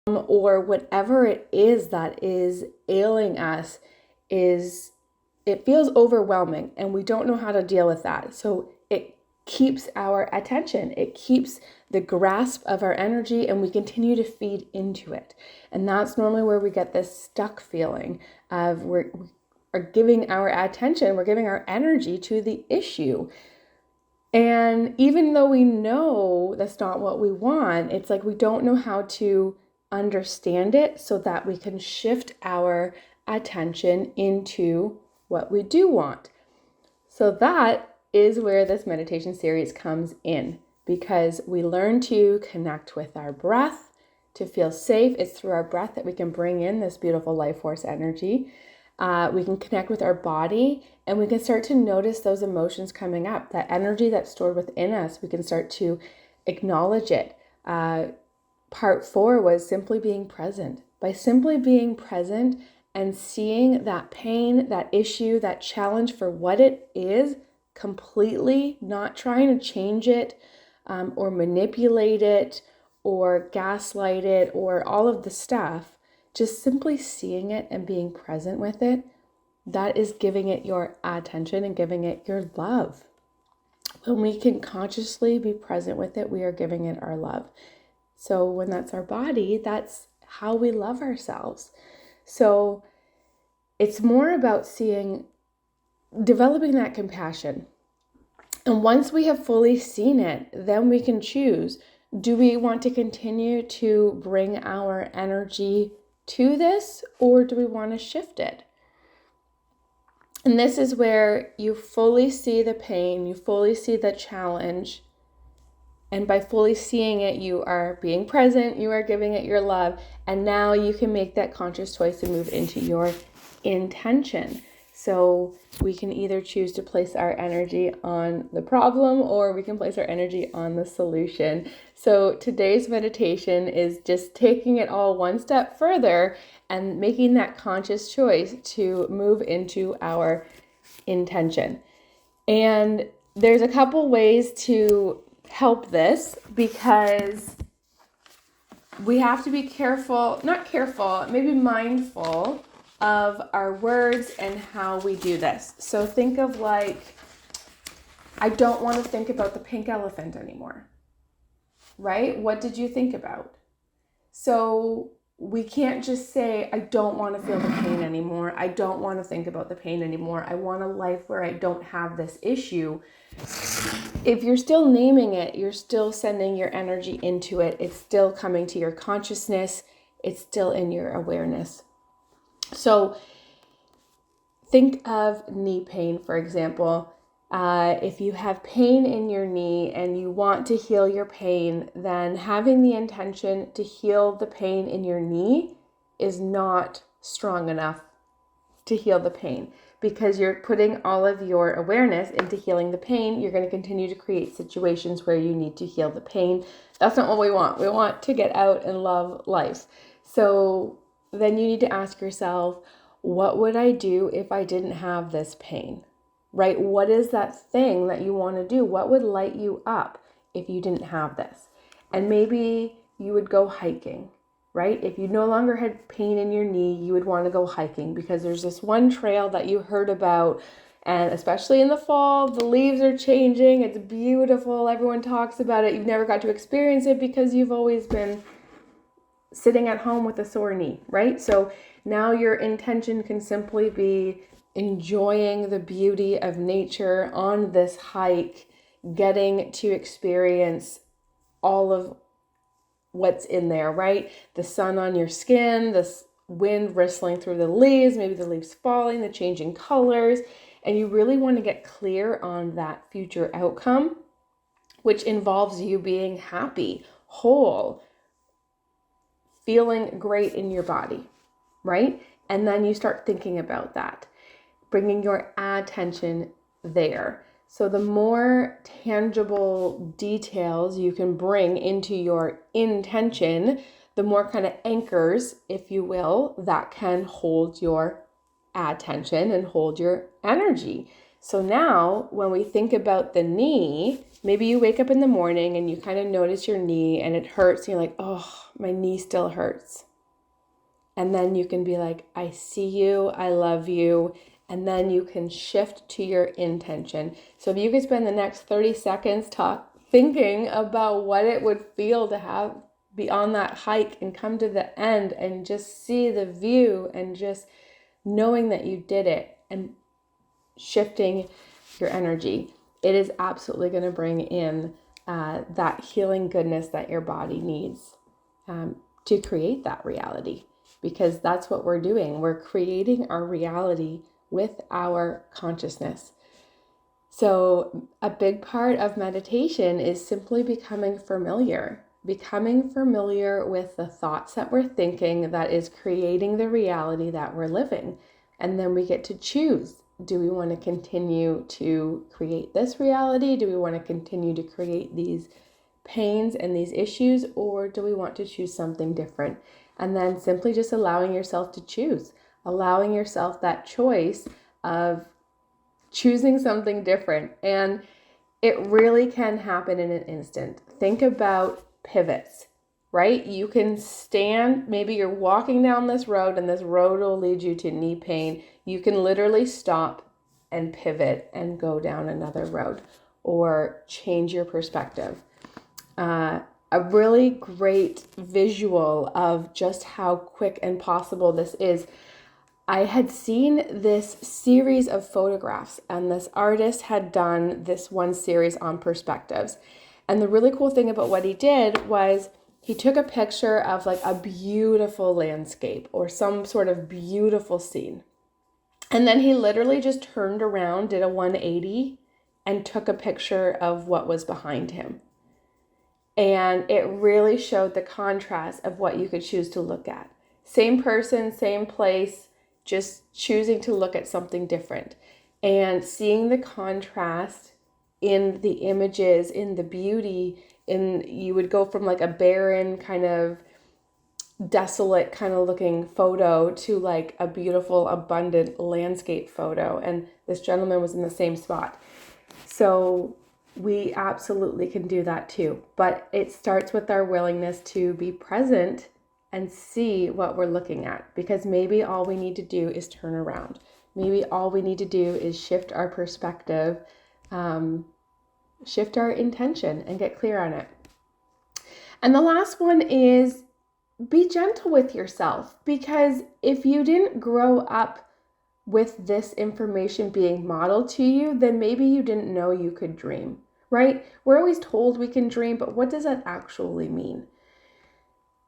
or whatever it is that is ailing us it feels overwhelming and we don't know how to deal with that. So it keeps our attention, it keeps the grasp of our energy, and we continue to feed into it. And that's normally where we get this stuck feeling of we are giving our attention, we're giving our energy to the issue. And even though we know that's not what we want, it's like we don't know how to understand it so that we can shift our attention into what we do want. So that is where this meditation series comes in, because we learn to connect with our breath, to feel safe. It's through our breath that we can bring in this beautiful life force energy. We can connect with our body, and we can start to notice those emotions coming up, that energy that's stored within us. We can start to acknowledge it. Part 4 was simply being present. By simply being present and seeing that pain, that issue, that challenge for what it is, completely, not trying to change it or manipulate it or gaslight it or all of the stuff, just simply seeing it and being present with it, that is giving it your attention and giving it your love. When we can consciously be present with it, we are giving it our love. So when that's our body, that's how we love ourselves. So it's more about developing that compassion. And once we have fully seen it, then we can choose, do we want to continue to bring our energy to this, or do we want to shift it? And this is where you fully see the pain, you fully see the challenge. And by fully seeing it, you are being present, you are giving it your love, and now you can make that conscious choice to move into your intention. So we can either choose to place our energy on the problem, or we can place our energy on the solution. So today's meditation is just taking it all one step further and making that conscious choice to move into our intention. And there's a couple ways to help this, because we have to be maybe mindful of our words and how we do this. So think of like, I don't want to think about the pink elephant anymore, right? What did you think about? So we can't just say, I don't want to feel the pain anymore. I don't want to think about the pain anymore. I want a life where I don't have this issue. If you're still naming it, you're still sending your energy into it. It's still coming to your consciousness. It's still in your awareness. So think of knee pain, for example. If you have pain in your knee and you want to heal your pain, then having the intention to heal the pain in your knee is not strong enough to heal the pain, because you're putting all of your awareness into healing the pain. You're going to continue to create situations where you need to heal the pain. That's not what we want. We want to get out and love life. So then you need to ask yourself, what would I do if I didn't have this pain? Right? What is that thing that you want to do? What would light you up if you didn't have this? And maybe you would go hiking, right? If you no longer had pain in your knee, you would want to go hiking, because there's this one trail that you heard about, and especially in the fall, the leaves are changing. It's beautiful. Everyone talks about it. You've never got to experience it because you've always been sitting at home with a sore knee, right? So now your intention can simply be enjoying the beauty of nature on this hike, getting to experience all of what's in there, right? The sun on your skin, the wind rustling through the leaves, maybe the leaves falling, the changing colors, and you really want to get clear on that future outcome, which involves you being happy, whole, feeling great in your body, right? And then you start thinking about that, bringing your attention there. So the more tangible details you can bring into your intention, the more kind of anchors, if you will, that can hold your attention and hold your energy. So now when we think about the knee, maybe you wake up in the morning and you kind of notice your knee and it hurts. And you're like, oh, my knee still hurts. And then you can be like, I see you, I love you. And then you can shift to your intention. So if you could spend the next 30 seconds thinking about what it would feel to be on that hike and come to the end and just see the view and just knowing that you did it and shifting your energy, it is absolutely going to bring in that healing goodness that your body needs to create that reality, because that's what we're doing. We're creating our reality with our consciousness. So a big part of meditation is simply becoming familiar with the thoughts that we're thinking that is creating the reality that we're living. And then we get to choose. Do we want to continue to create this reality? Do we want to continue to create these pains and these issues? Or do we want to choose something different? And then simply just allowing yourself to choose, allowing yourself that choice of choosing something different. And it really can happen in an instant. Think about pivots, right? You can stand, maybe you're walking down this road and this road will lead you to knee pain. You can literally stop and pivot and go down another road or change your perspective. A really great visual of just how quick and possible this is. I had seen this series of photographs, and this artist had done this one series on perspectives. And the really cool thing about what he did was he took a picture of like a beautiful landscape or some sort of beautiful scene. And then he literally just turned around, did a 180, and took a picture of what was behind him. And it really showed the contrast of what you could choose to look at. Same person, same place, just choosing to look at something different and seeing the contrast in the images, in the beauty, you would go from like a barren kind of desolate kind of looking photo to like a beautiful, abundant landscape photo. And this gentleman was in the same spot. So we absolutely can do that too. But it starts with our willingness to be present and see what we're looking at, because maybe all we need to do is turn around. Maybe all we need to do is shift our perspective, shift our intention and get clear on it. And the last one is be gentle with yourself, because if you didn't grow up with this information being modeled to you, then maybe you didn't know you could dream, right? We're always told we can dream, but what does that actually mean?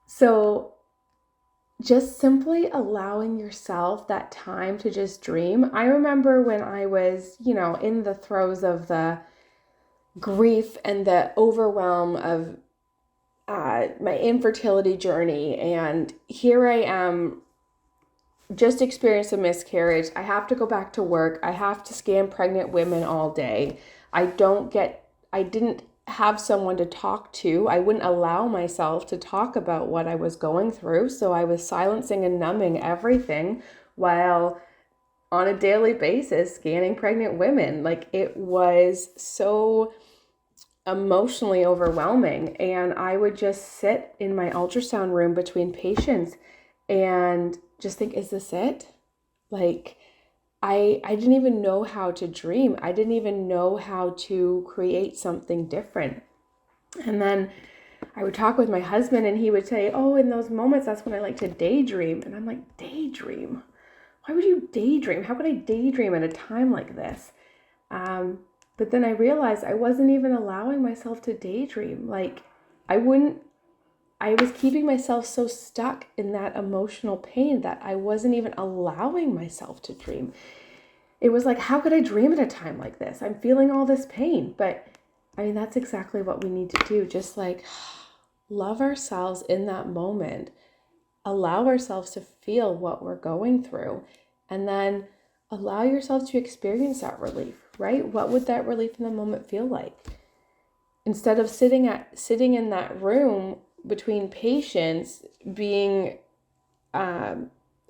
So just simply allowing yourself that time to just dream. I remember when I was, in the throes of the grief and the overwhelm of my infertility journey, and here I am, just experienced a miscarriage. I have to go back to work. I have to scan pregnant women all day. I didn't have someone to talk to. I wouldn't allow myself to talk about what I was going through. So I was silencing and numbing everything while on a daily basis scanning pregnant women. Like, it was so emotionally overwhelming. And I would just sit in my ultrasound room between patients and just think, is this it? Like, I didn't even know how to dream. I didn't even know how to create something different. And then I would talk with my husband and he would say, oh, in those moments, that's when I like to daydream. And I'm like, daydream? Why would you daydream? How could I daydream at a time like this? But then I realized I wasn't even allowing myself to daydream. Like, I was keeping myself so stuck in that emotional pain that I wasn't even allowing myself to dream. It was like, how could I dream at a time like this? I'm feeling all this pain. But I mean, that's exactly what we need to do. Just like love ourselves in that moment. Allow ourselves to feel what we're going through. And then allow yourself to experience that relief, right? What would that relief in the moment feel like? Instead of sitting in that room between patients being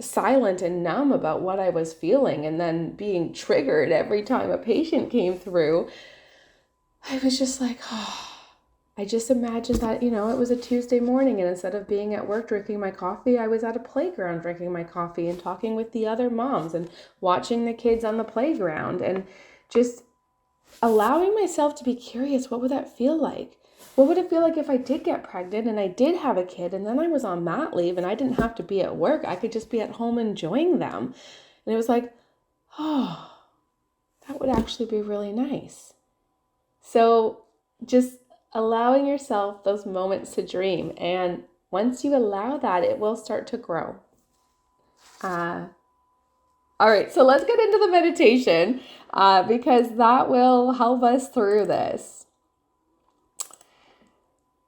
silent and numb about what I was feeling, and then being triggered every time a patient came through, I was just like, oh, I just imagined that, it was a Tuesday morning, and instead of being at work drinking my coffee, I was at a playground drinking my coffee and talking with the other moms and watching the kids on the playground, and just allowing myself to be curious. What would that feel like? What would it feel like if I did get pregnant and I did have a kid and then I was on mat leave and I didn't have to be at work? I could just be at home enjoying them. And it was like, oh, that would actually be really nice. So just allowing yourself those moments to dream. And once you allow that, it will start to grow. All right, so let's get into the meditation because that will help us through this.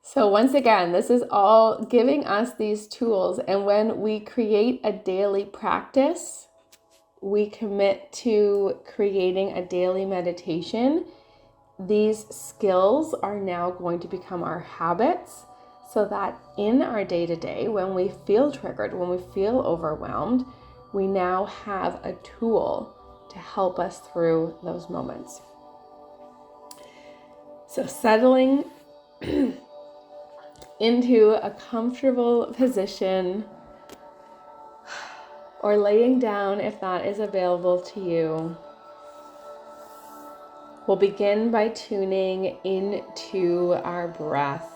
So once again, this is all giving us these tools. And when we create a daily practice, we commit to creating a daily meditation. These skills are now going to become our habits, so that in our day-to-day, when we feel triggered, when we feel overwhelmed, we now have a tool to help us through those moments. So settling into a comfortable position, or laying down if that is available to you. We'll begin by tuning into our breath.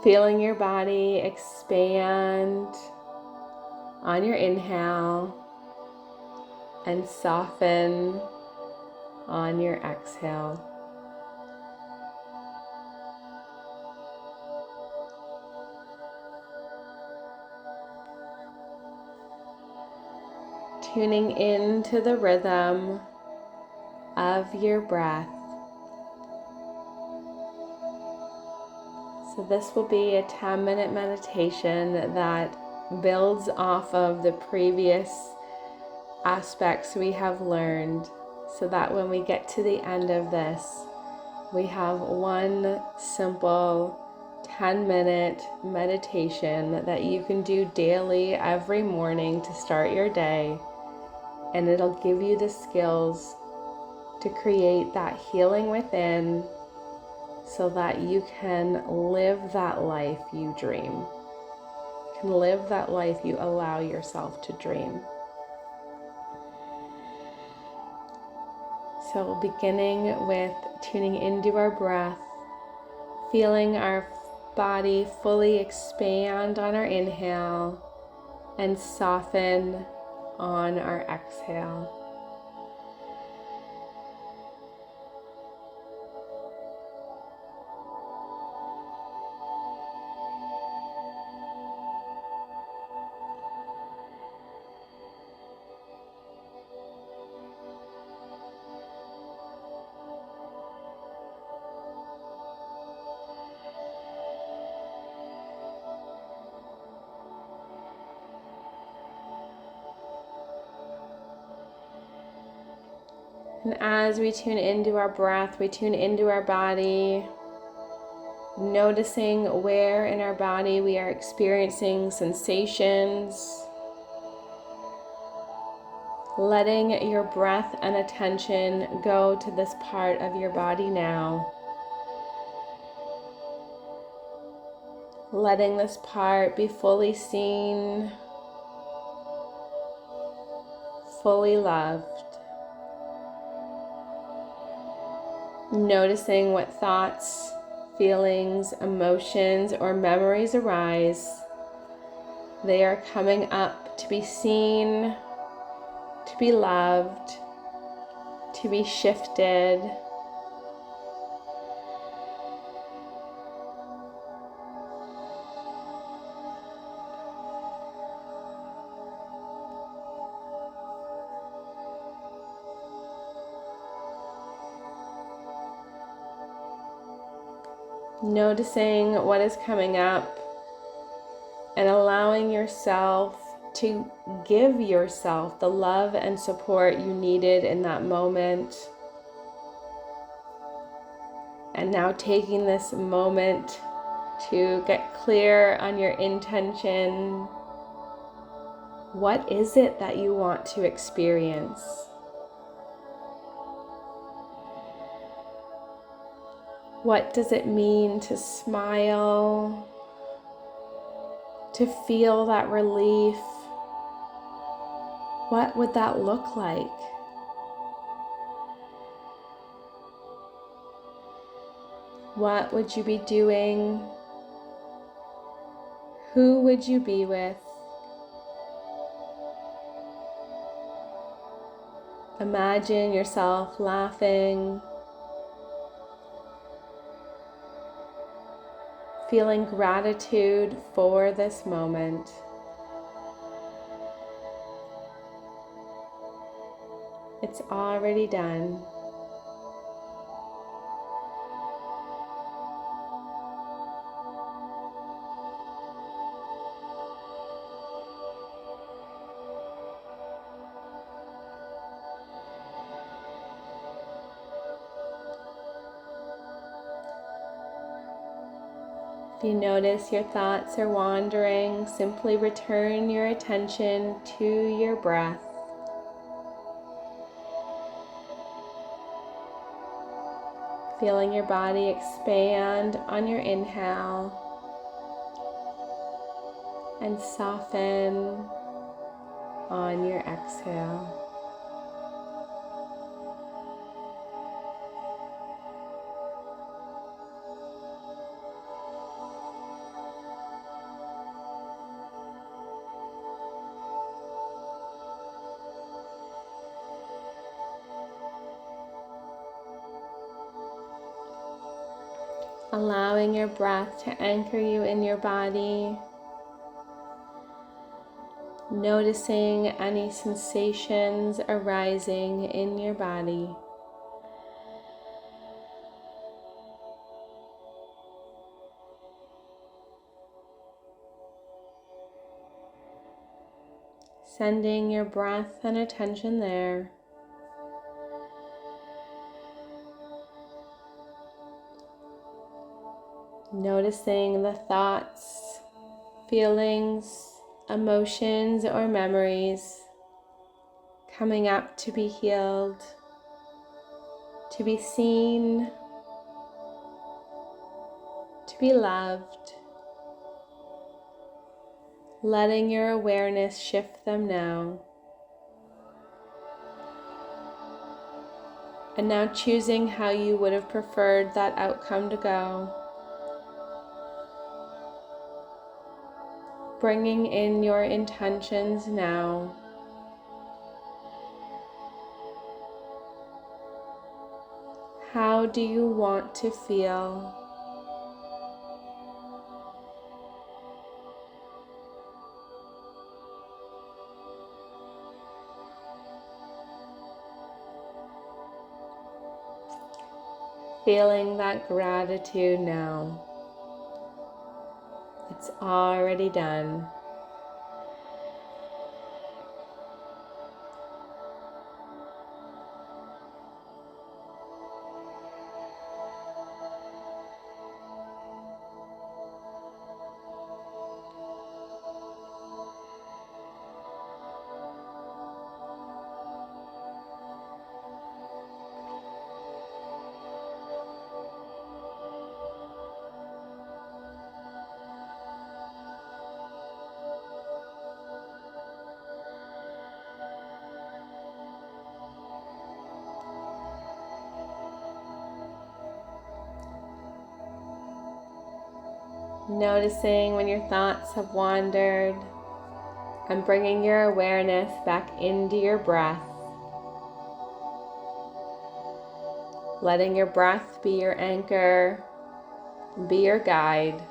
Feeling your body expand on your inhale and soften on your exhale. Tuning into the rhythm of your breath. So this will be a 10-minute meditation that builds off of the previous aspects we have learned, so that when we get to the end of this, we have one simple 10-minute meditation that you can do daily every morning to start your day, and it'll give you the skills to create that healing within, so that you can live that life you dream. You can live that life you allow yourself to dream. So beginning with tuning into our breath, feeling our body fully expand on our inhale and soften on our exhale. And as we tune into our breath, we tune into our body, noticing where in our body we are experiencing sensations, letting your breath and attention go to this part of your body now, letting this part be fully seen, fully loved. Noticing what thoughts, feelings, emotions, or memories arise. They are coming up to be seen, to be loved, to be shifted. Noticing what is coming up and allowing yourself to give yourself the love and support you needed in that moment. And now taking this moment to get clear on your intention. What is it that you want to experience? What does it mean to smile, to feel that relief? What would that look like? What would you be doing? Who would you be with? Imagine yourself laughing, feeling gratitude for this moment. It's already done. If you notice your thoughts are wandering, simply return your attention to your breath. Feeling your body expand on your inhale and soften on your exhale. Allowing your breath to anchor you in your body. Noticing any sensations arising in your body. Sending your breath and attention there. Noticing the thoughts, feelings, emotions, or memories coming up to be healed, to be seen, to be loved. Letting your awareness shift them now. And now choosing how you would have preferred that outcome to go. Bringing in your intentions now. How do you want to feel? Feeling that gratitude now. It's already done. Noticing when your thoughts have wandered and bringing your awareness back into your breath. Letting your breath be your anchor, be your guide.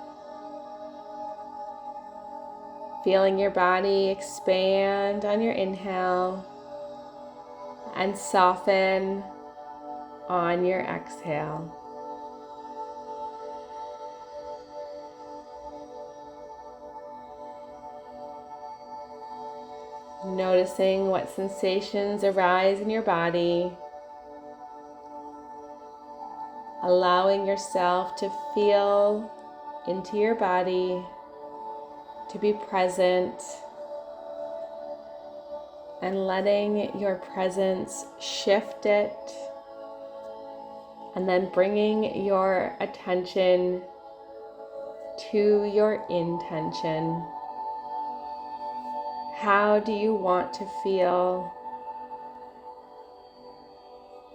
Feeling your body expand on your inhale and soften on your exhale. Noticing what sensations arise in your body. Allowing yourself to feel into your body, to be present, and letting your presence shift it, and then bringing your attention to your intention. How do you want to feel?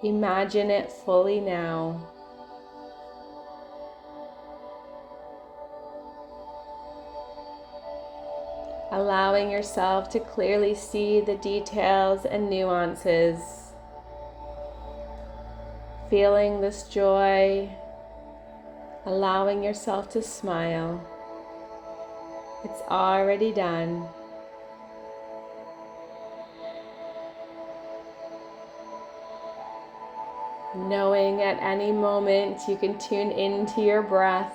Imagine it fully now. Allowing yourself to clearly see the details and nuances. Feeling this joy. Allowing yourself to smile. It's already done. Knowing at any moment you can tune into your breath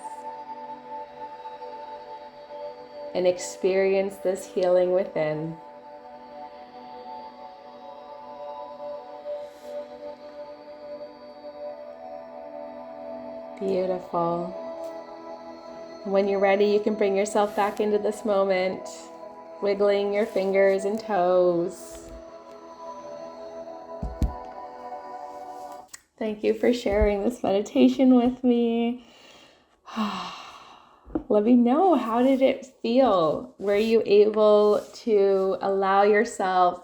and experience this healing within. Beautiful. When you're ready, you can bring yourself back into this moment, wiggling your fingers and toes. Thank you for sharing this meditation with me. Let me know, how did it feel? Were you able to allow yourself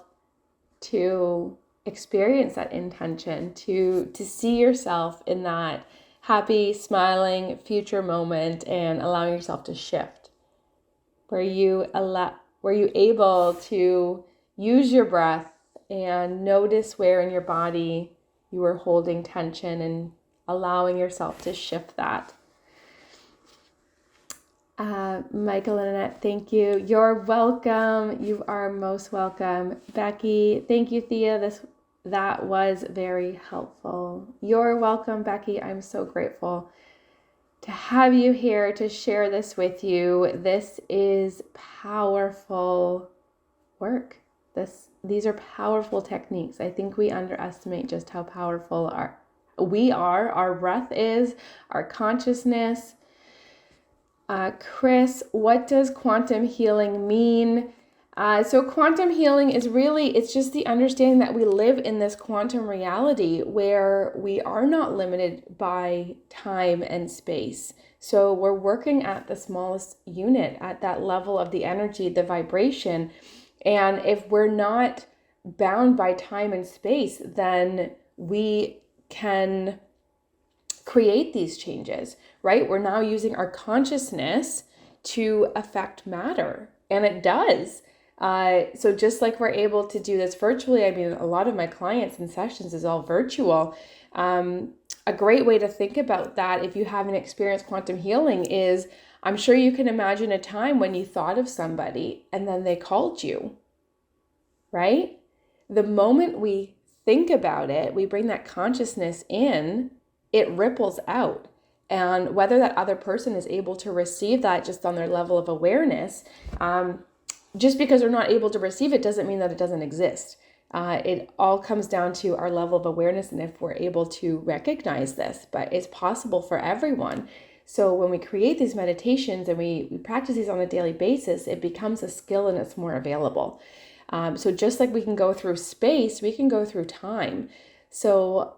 to experience that intention, to see yourself in that happy, smiling future moment and allowing yourself to shift? Were you able to use your breath and notice where in your body you were holding tension and allowing yourself to shift that? Michael and Annette, thank you. You're welcome. You are most welcome. Becky, thank you, Thea. That was very helpful. You're welcome, Becky. I'm so grateful to have you here to share this with you. This is powerful work. These are powerful techniques. I think we underestimate just how powerful our breath is, our consciousness. Chris, what does quantum healing mean? So quantum healing is it's just the understanding that we live in this quantum reality where we are not limited by time and space. So we're working at the smallest unit, at that level of the energy, the vibration. And if we're not bound by time and space, then we can create these changes, right? We're now using our consciousness to affect matter, and it does. So just like we're able to do this virtually, I mean, a lot of my clients and sessions is all virtual. A great way to think about that, if you haven't experienced quantum healing, is I'm sure you can imagine a time when you thought of somebody and then they called you, right? The moment we think about it, we bring that consciousness in, it ripples out. And whether that other person is able to receive that just on their level of awareness, just because they're not able to receive it doesn't mean that it doesn't exist. It all comes down to our level of awareness and if we're able to recognize this, but it's possible for everyone. So when we create these meditations and we practice these on a daily basis, it becomes a skill and it's more available. So just like we can go through space, we can go through time. So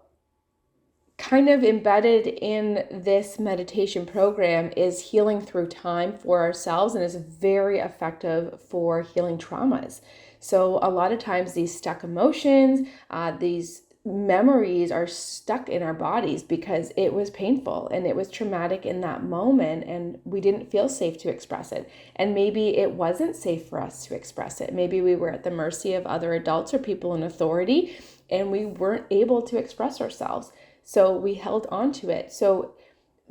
kind of embedded in this meditation program is healing through time for ourselves, and is very effective for healing traumas. So a lot of times these stuck emotions, these memories are stuck in our bodies because it was painful and it was traumatic in that moment and we didn't feel safe to express it. And maybe it wasn't safe for us to express it. Maybe we were at the mercy of other adults or people in authority and we weren't able to express ourselves. So we held on to it. So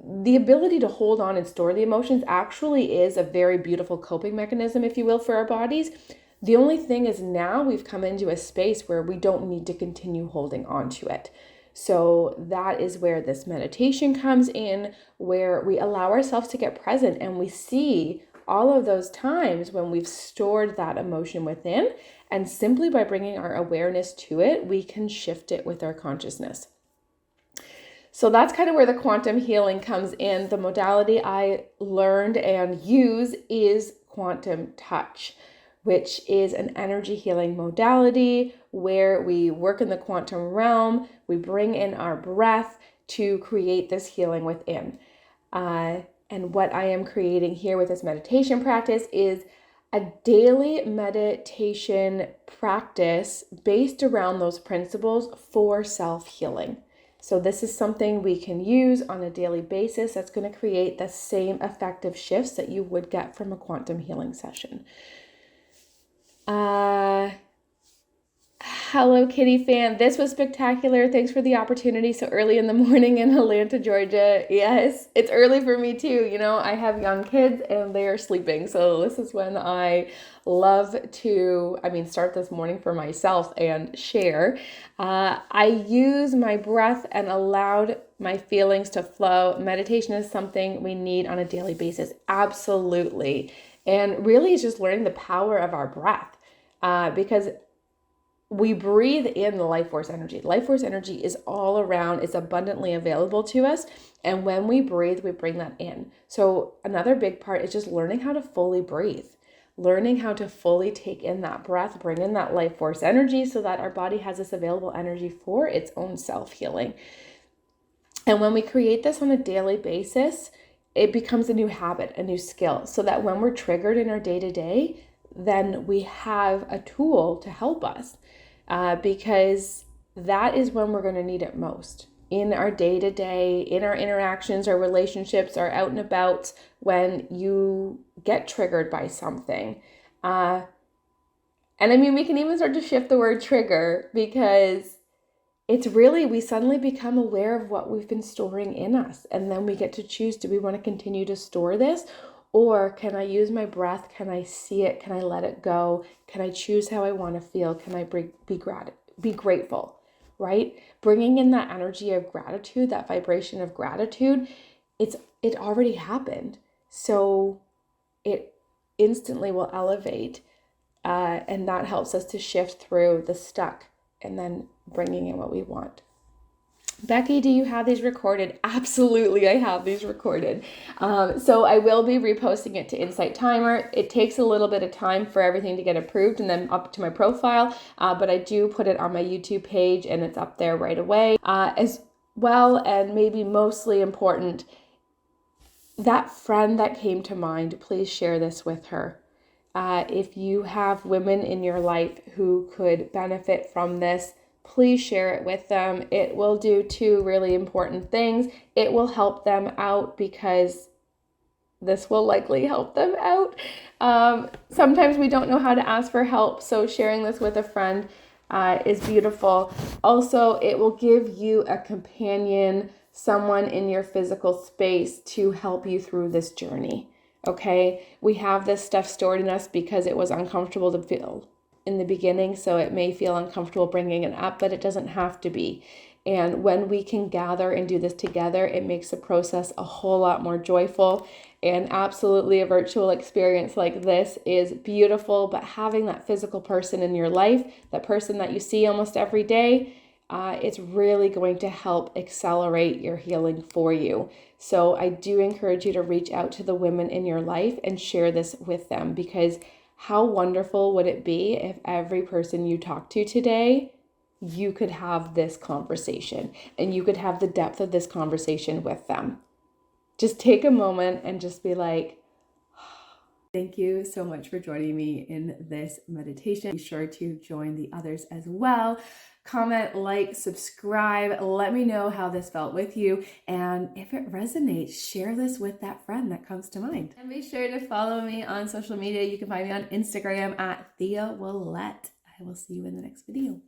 the ability to hold on and store the emotions actually is a very beautiful coping mechanism, if you will, for our bodies. The only thing is now we've come into a space where we don't need to continue holding on to it. So that is where this meditation comes in, where we allow ourselves to get present and we see all of those times when we've stored that emotion within. And simply by bringing our awareness to it, we can shift it with our consciousness. So that's kind of where the quantum healing comes in. The modality I learned and use is quantum touch, which is an energy healing modality where we work in the quantum realm. We bring in our breath to create this healing within. And what I am creating here with this meditation practice is a daily meditation practice based around those principles for self-healing. So this is something we can use on a daily basis that's going to create the same effective shifts that you would get from a quantum healing session. Hello, Kitty fan. This was spectacular. Thanks for the opportunity so early in the morning in Atlanta, Georgia. Yes, it's early for me too. You know, I have young kids and they are sleeping. So this is when I love to, start this morning for myself and share. I use my breath and allowed my feelings to flow. Meditation is something we need on a daily basis. Absolutely. And really it's just learning the power of our breath because we breathe in the life force energy. Life force energy is all around, it's abundantly available to us. And when we breathe, we bring that in. So another big part is just learning how to fully breathe, learning how to fully take in that breath, bring in that life force energy so that our body has this available energy for its own self-healing. And when we create this on a daily basis, it becomes a new habit, a new skill, so that when we're triggered in our day-to-day, then we have a tool to help us. Because that is when we're going to need it most in our day-to-day, in our interactions, our relationships, our out and about, when you get triggered by something. And we can even start to shift the word trigger, because it's really, we suddenly become aware of what we've been storing in us. And then we get to choose, do we want to continue to store this? Or can I use my breath? Can I see it? Can I let it go? Can I choose how I want to feel? Can I be grateful, right? Bringing in that energy of gratitude, that vibration of gratitude, it already happened. So it instantly will elevate, and that helps us to shift through the stuck and then bringing in what we want. Becky, do you have these recorded? Absolutely, I have these recorded. So I will be reposting it to Insight Timer. It takes a little bit of time for everything to get approved and then up to my profile, but I do put it on my YouTube page and it's up there right away. As well, and maybe mostly important, that friend that came to mind, please share this with her. If you have women in your life who could benefit from this, please share it with them. It will do two really important things. It will help them out because this will likely help them out. Sometimes we don't know how to ask for help, so sharing this with a friend is beautiful. Also, it will give you a companion, someone in your physical space to help you through this journey. Okay, we have this stuff stored in us because it was uncomfortable to feel in the beginning, so it may feel uncomfortable bringing it up, but it doesn't have to be. And when we can gather and do this together, it makes the process a whole lot more joyful. And absolutely, a virtual experience like this is beautiful, but having that physical person in your life, that person that you see almost every day, it's really going to help accelerate your healing for you. So I do encourage you to reach out to the women in your life and share this with them, because how wonderful would it be if every person you talk to today, you could have this conversation and you could have the depth of this conversation with them. Just take a moment and just be like, thank you so much for joining me in this meditation. Be sure to join the others as well. Comment, like, subscribe. Let me know how this felt with you. And if it resonates, share this with that friend that comes to mind. And be sure to follow me on social media. You can find me on Instagram at Thea Willette. I will see you in the next video.